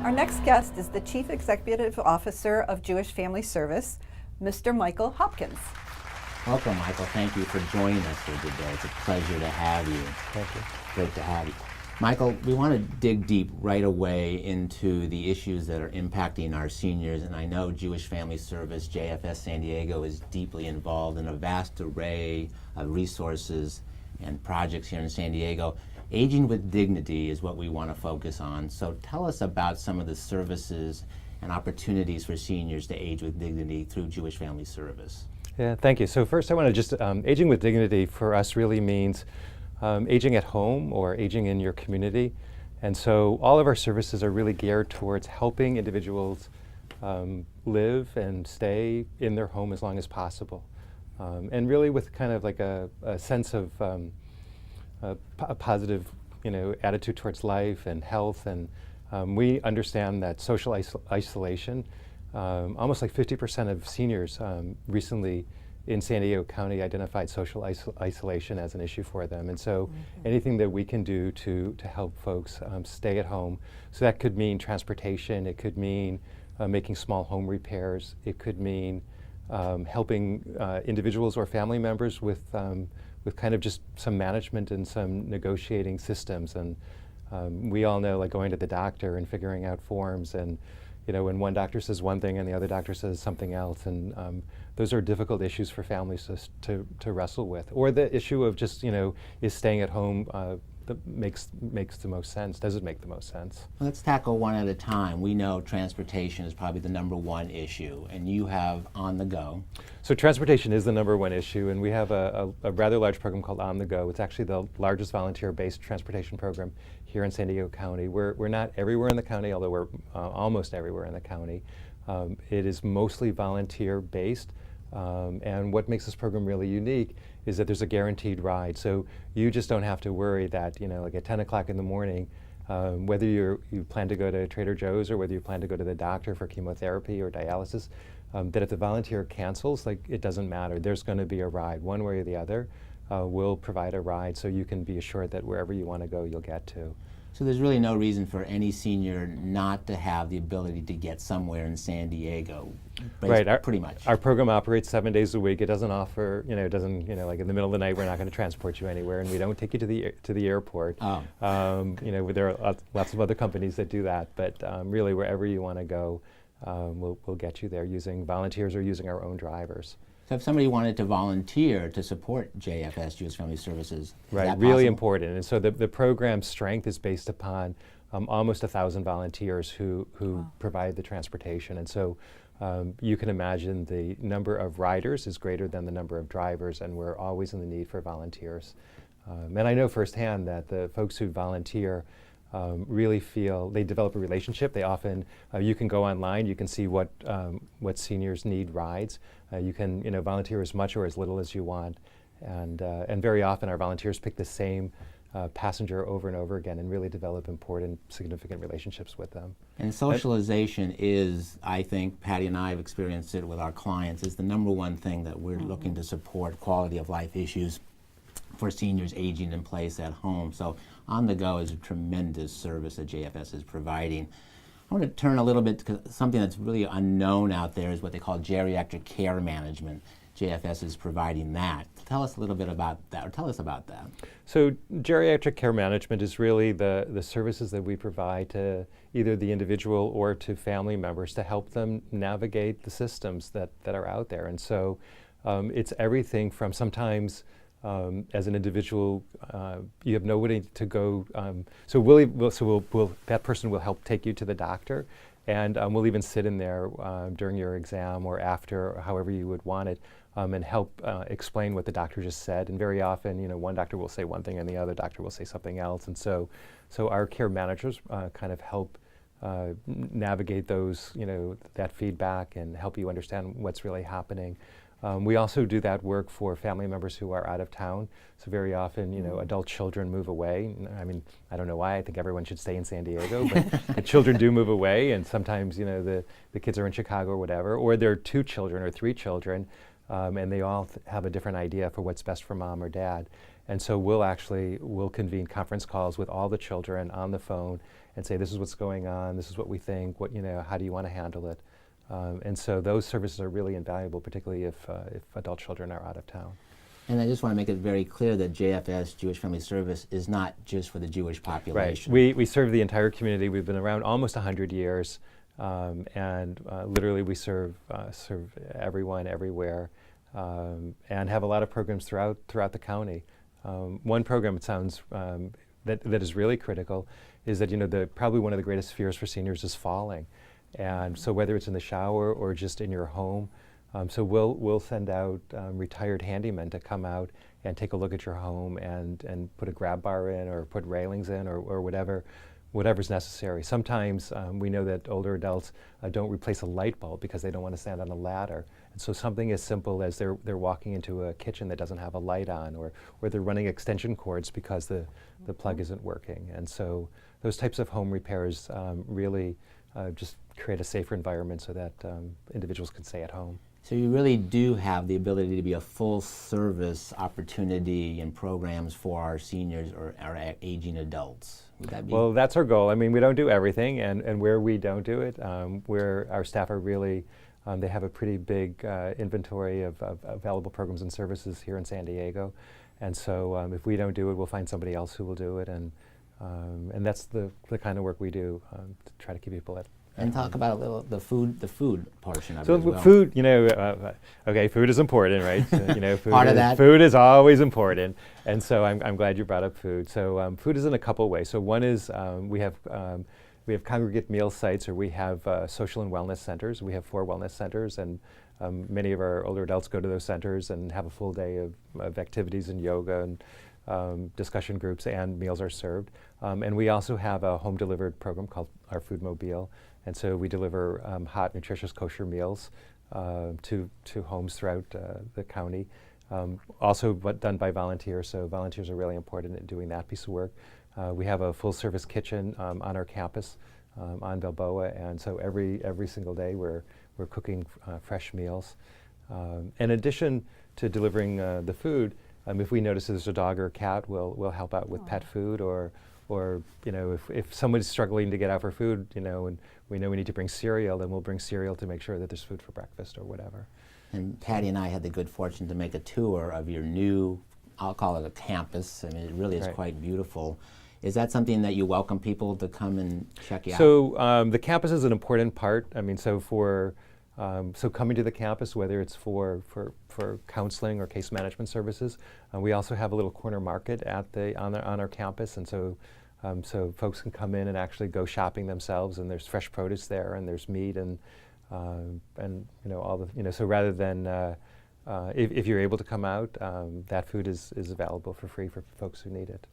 Our next guest is the Chief Executive Officer of Jewish Family Service, Mr. Michael Hopkins. Welcome, Michael. Thank you for joining us here today. It's a pleasure to have you. Thank you. Great to have you. Michael, we want to dig deep right away into the issues that are impacting our seniors, and I know Jewish Family Service, JFS San Diego, is deeply involved in a vast array of resources and projects here in San Diego. Aging with Dignity is what we want to focus on. So tell us about some of the services and opportunities for seniors to age with dignity through Jewish Family Service. Yeah, thank you. So first I want to just, aging with dignity for us really means aging at home or aging in your community. And so all of our services are really geared towards helping individuals live and stay in their home as long as possible. And really with kind of like a sense of a positive, attitude towards life and health. And we understand that social isolation, almost like 50% of seniors recently in San Diego County identified social isolation as an issue for them. And so anything that we can do to help folks stay at home, so that could mean transportation, it could mean making small home repairs, it could mean helping individuals or family members with kind of just some management and some negotiating systems. And we all know, like going to the doctor and figuring out forms, and when one doctor says one thing and the other doctor says something else, and those are difficult issues for families to wrestle with. Or the issue of just, is staying at home that makes the most sense? Does it make the most sense? Let's tackle one at a time. We know transportation is probably the number one issue, and you have On the Go. So transportation is the number one issue, and we have a rather large program called On the Go. It's actually the largest volunteer-based transportation program here in San Diego County. We're not everywhere in the county, although we're almost everywhere in the county. It is mostly volunteer-based, and what makes this program really unique is that there's a guaranteed ride. So you just don't have to worry that, like at 10 o'clock in the morning, whether you plan to go to Trader Joe's or whether you plan to go to the doctor for chemotherapy or dialysis, that if the volunteer cancels, it doesn't matter. There's going to be a ride, one way or the other. We'll provide a ride so you can be assured that wherever you want to go, you'll get to. So there's really no reason for any senior not to have the ability to get somewhere in San Diego. Right, pretty much. Our program operates 7 days a week. It doesn't offer, like in the middle of the night, we're not going to transport you anywhere, and we don't take you to the airport. Oh. There are lots of other companies that do that, but really wherever you want to go, we'll get you there using volunteers or using our own drivers. So if somebody wanted to volunteer to support JFS, Jewish Family Services, right, really important. And so the program's strength is based upon almost 1,000 volunteers who Wow. provide the transportation. And so you can imagine the number of riders is greater than the number of drivers, and we're always in the need for volunteers. And I know firsthand that the folks who volunteer really feel they develop a relationship. They often, you can go online, you can see what seniors need rides. You can volunteer as much or as little as you want. And very often our volunteers pick the same passenger over and over again and really develop important, significant relationships with them. And socialization is, I think, Patty and I have experienced it with our clients, is the number one thing that we're looking to support quality of life issues for seniors aging in place at home. So On the Go is a tremendous service that JFS is providing. I want to turn a little bit to something that's really unknown out there is what they call geriatric care management. JFS is providing that. Tell us a little bit about that, or tell us about that. So geriatric care management is really the services that we provide to either the individual or to family members to help them navigate the systems that are out there. And so it's everything from sometimes as an individual, you have nobody to go. So that person will help take you to the doctor, and we'll even sit in there during your exam or after, or however you would want it, and help explain what the doctor just said. And very often, one doctor will say one thing and the other doctor will say something else. And so our care managers kind of help navigate those, that feedback and help you understand what's really happening. We also do that work for family members who are out of town. So very often, adult children move away. I mean, I don't know why. I think everyone should stay in San Diego, but the children do move away, and sometimes, the kids are in Chicago or whatever, or there are 2 children or 3 children, and they all have a different idea for what's best for mom or dad. And so we'll convene conference calls with all the children on the phone and say, this is what's going on, this is what we think, how do you want to handle it? And so those services are really invaluable, particularly if adult children are out of town. And I just want to make it very clear that JFS, Jewish Family Service, is not just for the Jewish population. Right. We serve the entire community. We've been around almost 100 years, and literally we serve everyone, everywhere, and have a lot of programs throughout the county. One program, it sounds, that is really critical is that probably one of the greatest fears for seniors is falling. And so whether it's in the shower or just in your home, so we'll send out retired handymen to come out and take a look at your home and put a grab bar in or put railings in or whatever's necessary. Sometimes we know that older adults don't replace a light bulb because they don't want to stand on a ladder. And so something as simple as they're walking into a kitchen that doesn't have a light on, or they're running extension cords because the plug isn't working. And so those types of home repairs really just create a safer environment so that individuals can stay at home. So you really do have the ability to be a full service opportunity and programs for our seniors or our aging adults. Would that be? Well, that's our goal. I mean, we don't do everything, and where we don't do it, where our staff are really, they have a pretty big inventory of available programs and services here in San Diego. And so if we don't do it, we'll find somebody else who will do it. And that's the kind of work we do to try to keep people at. And talk about a little the food portion of So it as well. food, okay, food is important, right? So, food Part of is, that. Food is always important, and so I'm glad you brought up food. So food is in a couple ways. So one is we have congregate meal sites, or we have social and wellness centers. We have 4 wellness centers, and many of our older adults go to those centers and have a full day of activities and yoga and discussion groups, and meals are served. And we also have a home delivered program called our Food Mobile. And so we deliver hot, nutritious, kosher meals to homes throughout the county. Also done by volunteers, so volunteers are really important in doing that piece of work. We have a full-service kitchen on our campus on Balboa, and so every single day we're cooking fresh meals. In addition to delivering the food, if we notice there's a dog or a cat, we'll help out with pet food, or if someone's struggling to get out for food, and we know we need to bring cereal, then we'll bring cereal to make sure that there's food for breakfast or whatever. And Patty and I had the good fortune to make a tour of your new, I'll call it a campus. I mean, it really is quite beautiful. Is that something that you welcome people to come and check you out? So the campus is an important part. I mean, so so coming to the campus, whether it's for counseling or case management services, we also have a little corner market on our campus, and so folks can come in and actually go shopping themselves, and there's fresh produce there, and there's meat, and all the so rather than if you're able to come out, that food is available for free for folks who need it.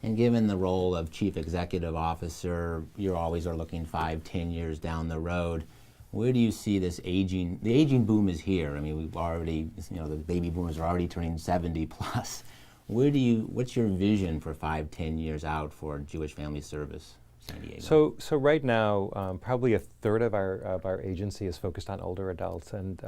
And given the role of Chief Executive Officer, you always are looking 5-10 years down the road. Where do you see this aging? The aging boom is here. I mean, we've already, the baby boomers are already turning 70 plus. What's your vision for 5-10 years out for Jewish Family Service, San Diego? So right now, probably a third of our agency is focused on older adults, and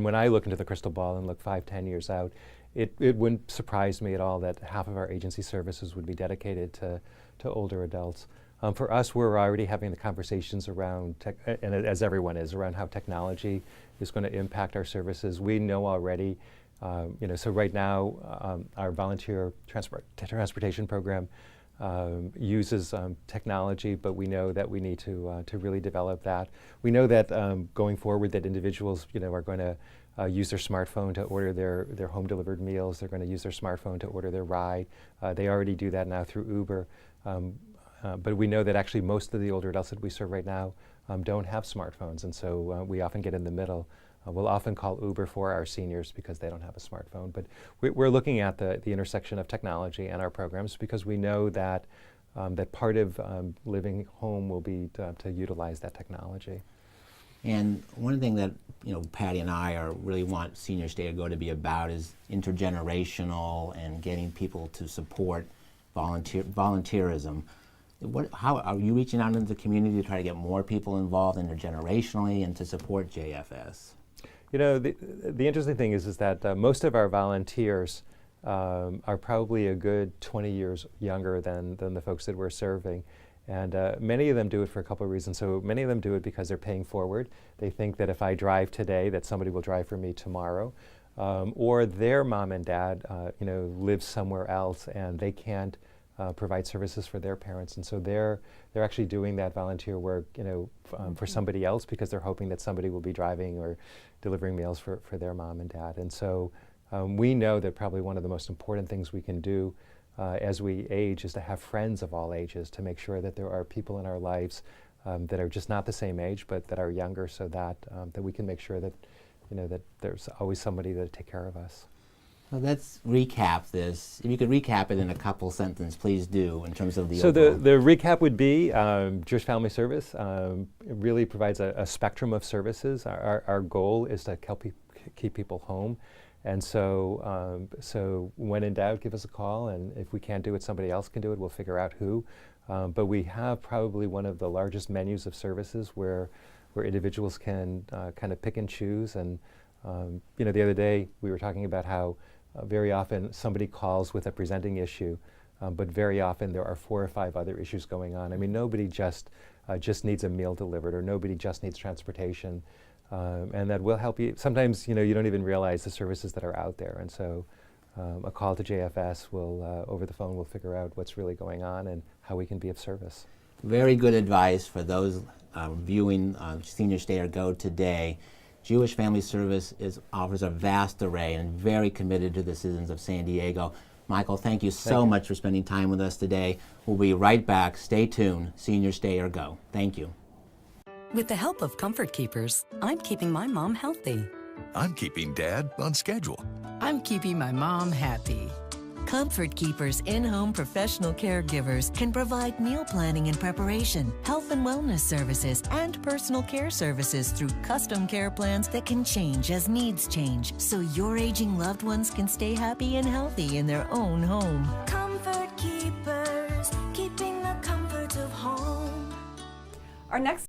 when I look into the crystal ball and look 5-10 years out, it wouldn't surprise me at all that half of our agency services would be dedicated to older adults. For us, we're already having the conversations around, and as everyone is, around how technology is going to impact our services. We know already, so right now, our volunteer transportation program uses technology, but we know that we need to really develop that. We know that going forward, that individuals, are going to use their smartphone to order their home delivered meals. They're going to use their smartphone to order their ride. They already do that now through Uber. But we know that actually most of the older adults that we serve right now don't have smartphones, and so we often get in the middle. We'll often call Uber for our seniors because they don't have a smartphone. But we're looking at the intersection of technology and our programs, because we know that that part of living home will be to utilize that technology. And one thing that Patty and I really want Senior Stay to Go to be about is intergenerational and getting people to support volunteerism. How are you reaching out into the community to try to get more people involved intergenerationally and to support JFS? The interesting thing is that most of our volunteers are probably a good 20 years younger than the folks that we're serving. And many of them do it for a couple of reasons. So many of them do it because they're paying forward. They think that if I drive today, that somebody will drive for me tomorrow. Or their mom and dad, live somewhere else and they can't provide services for their parents, and so they're actually doing that volunteer work, for somebody else because they're hoping that somebody will be driving or delivering meals for their mom and dad. And so we know that probably one of the most important things we can do as we age is to have friends of all ages, to make sure that there are people in our lives that are just not the same age but that are younger, so that that we can make sure that that there's always somebody to take care of us. Well, let's recap this. If you could recap it in a couple sentences, please do, in terms of the So overall. the recap would be Jewish Family Service it really provides a spectrum of services. Our goal is to keep people home. And so, so when in doubt, give us a call, and if we can't do it, somebody else can do it. We'll figure out who. But we have probably one of the largest menus of services where individuals can kind of pick and choose. And the other day we were talking about how very often somebody calls with a presenting issue, but very often there are 4 or 5 other issues going on. I mean, nobody just needs a meal delivered, or nobody just needs transportation. And that will help you. Sometimes, you don't even realize the services that are out there. And so a call to JFS will, over the phone, will figure out what's really going on and how we can be of service. Very good advice for those viewing Senior Stay or Go today. Jewish Family Service offers a vast array and very committed to the citizens of San Diego. Michael, thank you so much for spending time with us today. We'll be right back. Stay tuned. Senior Stay or Go. Thank you. With the help of Comfort Keepers, I'm keeping my mom healthy. I'm keeping Dad on schedule. I'm keeping my mom happy. Comfort Keepers in-home professional caregivers can provide meal planning and preparation, health and wellness services, and personal care services through custom care plans that can change as needs change, so your aging loved ones can stay happy and healthy in their own home. Comfort Keepers, keeping the comfort of home. Our next